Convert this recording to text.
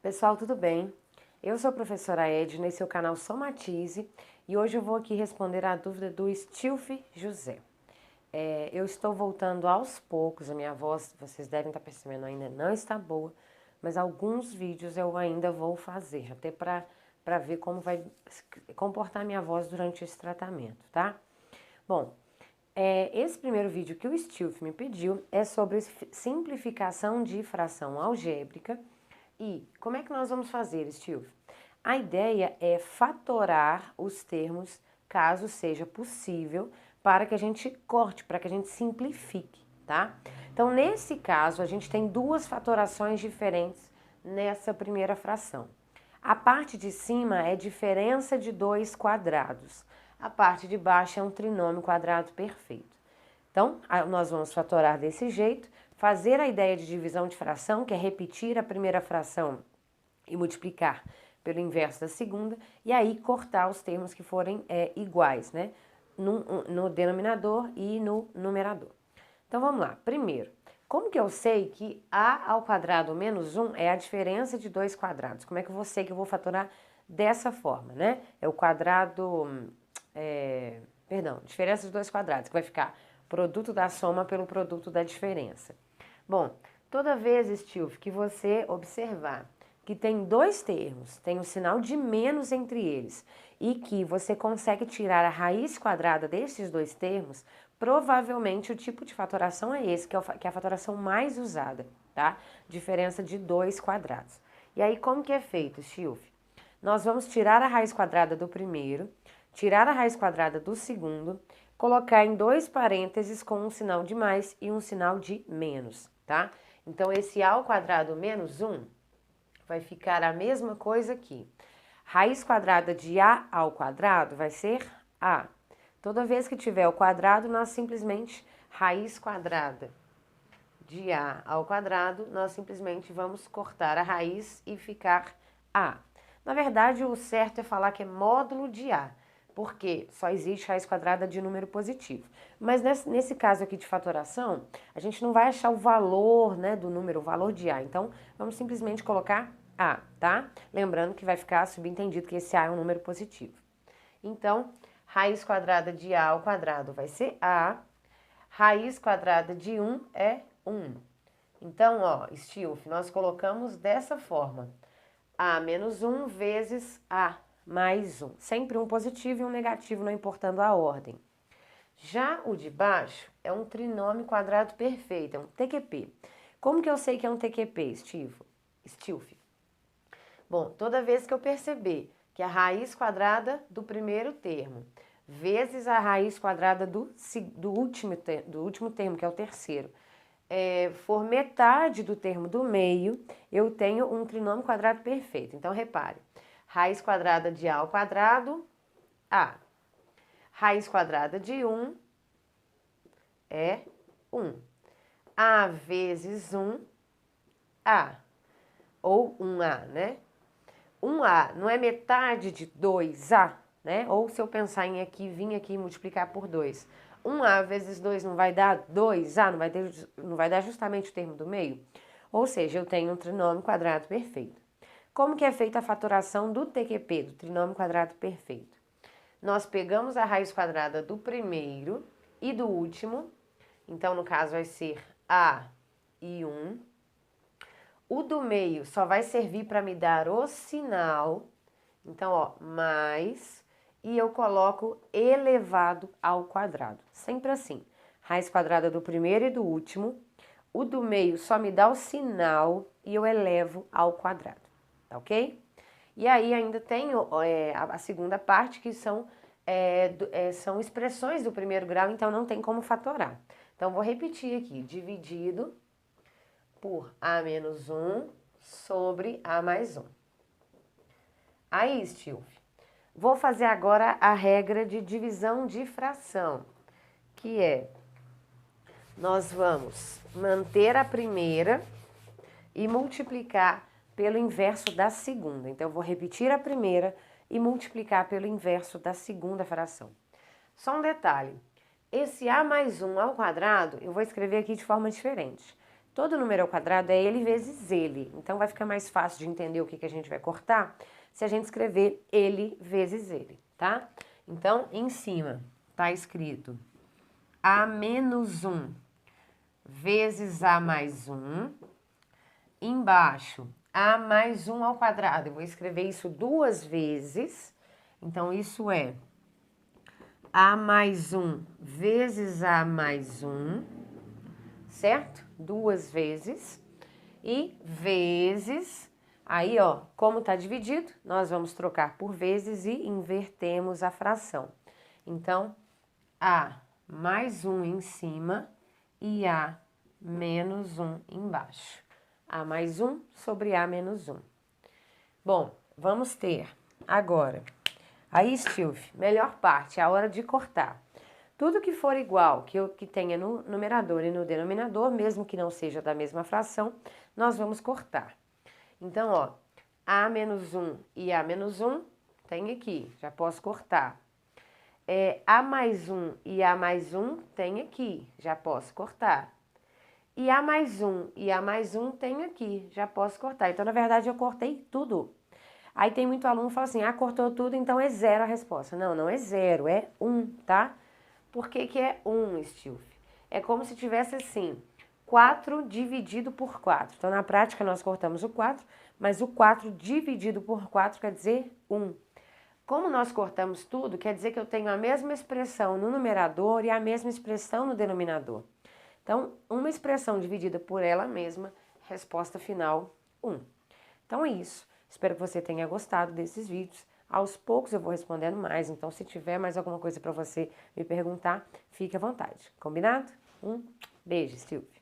Pessoal, tudo bem? Eu sou a professora Edna e seu canal Somatize e hoje eu vou aqui responder a dúvida do Stilf José. Eu estou voltando aos poucos, a minha voz, vocês devem estar percebendo, ainda não está boa, mas alguns vídeos eu ainda vou fazer, até para ver como vai comportar minha voz durante esse tratamento, tá? Bom, esse primeiro vídeo que o Stilf me pediu é sobre simplificação de fração algébrica. E como é que nós vamos fazer, Stilf? A ideia é fatorar os termos, caso seja possível, para que a gente corte, para que a gente simplifique, tá? Então, nesse caso, a gente tem duas fatorações diferentes nessa primeira fração. A parte de cima é diferença de dois quadrados. A parte de baixo é um trinômio quadrado perfeito. Então, nós vamos fatorar desse jeito, fazer a ideia de divisão de fração, que é repetir a primeira fração e multiplicar pelo inverso da segunda, e aí cortar os termos que forem iguais, né? No denominador e no numerador. Então, vamos lá. Primeiro, como que eu sei que a ao quadrado menos 1 é a diferença de dois quadrados? Como é que eu sei que eu vou fatorar dessa forma, né? É o quadrado, diferença de dois quadrados, que vai ficar produto da soma pelo produto da diferença. Bom, toda vez, Stilf, que você observar que tem dois termos, tem um sinal de menos entre eles, e que você consegue tirar a raiz quadrada desses dois termos, provavelmente o tipo de fatoração é esse, que é a fatoração mais usada, tá? Diferença de dois quadrados. E aí, como que é feito, Stilf? Nós vamos tirar a raiz quadrada do primeiro, tirar a raiz quadrada do segundo, colocar em dois parênteses com um sinal de mais e um sinal de menos, tá? Então, esse a ao quadrado menos 1 vai ficar a mesma coisa aqui. Raiz quadrada de a ao quadrado vai ser a. Toda vez que tiver o quadrado, nós simplesmente, raiz quadrada de a ao quadrado, nós simplesmente vamos cortar a raiz e ficar a. Na verdade, o certo é falar que é módulo de a, porque só existe raiz quadrada de número positivo. Mas nesse caso aqui de fatoração, a gente não vai achar o valor, né, do número, o valor de a. Então, vamos simplesmente colocar a, tá? Lembrando que vai ficar subentendido que esse a é um número positivo. Então, raiz quadrada de a ao quadrado vai ser a. Raiz quadrada de 1 é 1. Então, ó, Stilf, nós colocamos dessa forma. A menos 1 vezes A mais 1. Sempre um positivo e um negativo, não importando a ordem. Já o de baixo é um trinômio quadrado perfeito, é um TQP. Como que eu sei que é um TQP, Stilf? Bom, toda vez que eu perceber que a raiz quadrada do primeiro termo vezes a raiz quadrada do último termo, que é o terceiro, for metade do termo do meio, eu tenho um trinômio quadrado perfeito. Então, repare, raiz quadrada de a ao quadrado, a. Raiz quadrada de 1 é 1. A vezes 1, a. Ou 1a, né? 1a não é metade de 2a, né? Ou se eu pensar em aqui, vir aqui e multiplicar por 2. 1a vezes 2 não vai dar 2a, não vai dar justamente o termo do meio? Ou seja, eu tenho um trinômio quadrado perfeito. Como que é feita a fatoração do TQP, do trinômio quadrado perfeito? Nós pegamos a raiz quadrada do primeiro e do último, então no caso vai ser a e 1. O do meio só vai servir para me dar o sinal, então, ó, mais, e eu coloco elevado ao quadrado. Sempre assim, raiz quadrada do primeiro e do último, o do meio só me dá o sinal e eu elevo ao quadrado, tá ok? E aí ainda tem a segunda parte, que são expressões do primeiro grau, então não tem como fatorar. Então, vou repetir aqui, dividido por a menos 1 sobre a mais 1. Aí, Stilf, vou fazer agora a regra de divisão de fração, que é, nós vamos manter a primeira e multiplicar pelo inverso da segunda. Então, eu vou repetir a primeira e multiplicar pelo inverso da segunda fração. Só um detalhe, esse a mais 1 ao quadrado, eu vou escrever aqui de forma diferente. Todo número ao quadrado é ele vezes ele. Então, vai ficar mais fácil de entender o que a gente vai cortar se a gente escrever ele vezes ele, tá? Então, em cima tá escrito A menos 1 vezes A mais 1. Embaixo, A mais 1 ao quadrado. Eu vou escrever isso 2 vezes. Então, isso é A mais 1 vezes A mais 1, certo? 2 vezes. E vezes, aí ó, como tá dividido, nós vamos trocar por vezes e invertemos a fração. Então, A mais 1 em cima e A menos 1 embaixo. A mais 1 sobre A menos 1. Bom, vamos ter agora, aí, Stilf, melhor parte, a hora de cortar. Tudo que for igual, que tenha no numerador e no denominador, mesmo que não seja da mesma fração, nós vamos cortar. Então, ó, A menos 1 e A menos 1 tem aqui, já posso cortar. A mais 1 e A mais 1 tem aqui, já posso cortar. E A mais 1 e A mais 1 tem aqui, já posso cortar. Então, na verdade, eu cortei tudo. Aí tem muito aluno que fala assim, cortou tudo, então é 0 a resposta. Não, não é 0, é 1, tá? Por que que é 1, Stilf? É como se tivesse assim, 4 dividido por 4. Então, na prática, nós cortamos o 4, mas o 4 dividido por 4 quer dizer 1. Como nós cortamos tudo, quer dizer que eu tenho a mesma expressão no numerador e a mesma expressão no denominador. Então, uma expressão dividida por ela mesma, resposta final 1. Então é isso. Espero que você tenha gostado desses vídeos. Aos poucos eu vou respondendo mais, então se tiver mais alguma coisa para você me perguntar, fique à vontade. Combinado? Beijo, Silvia.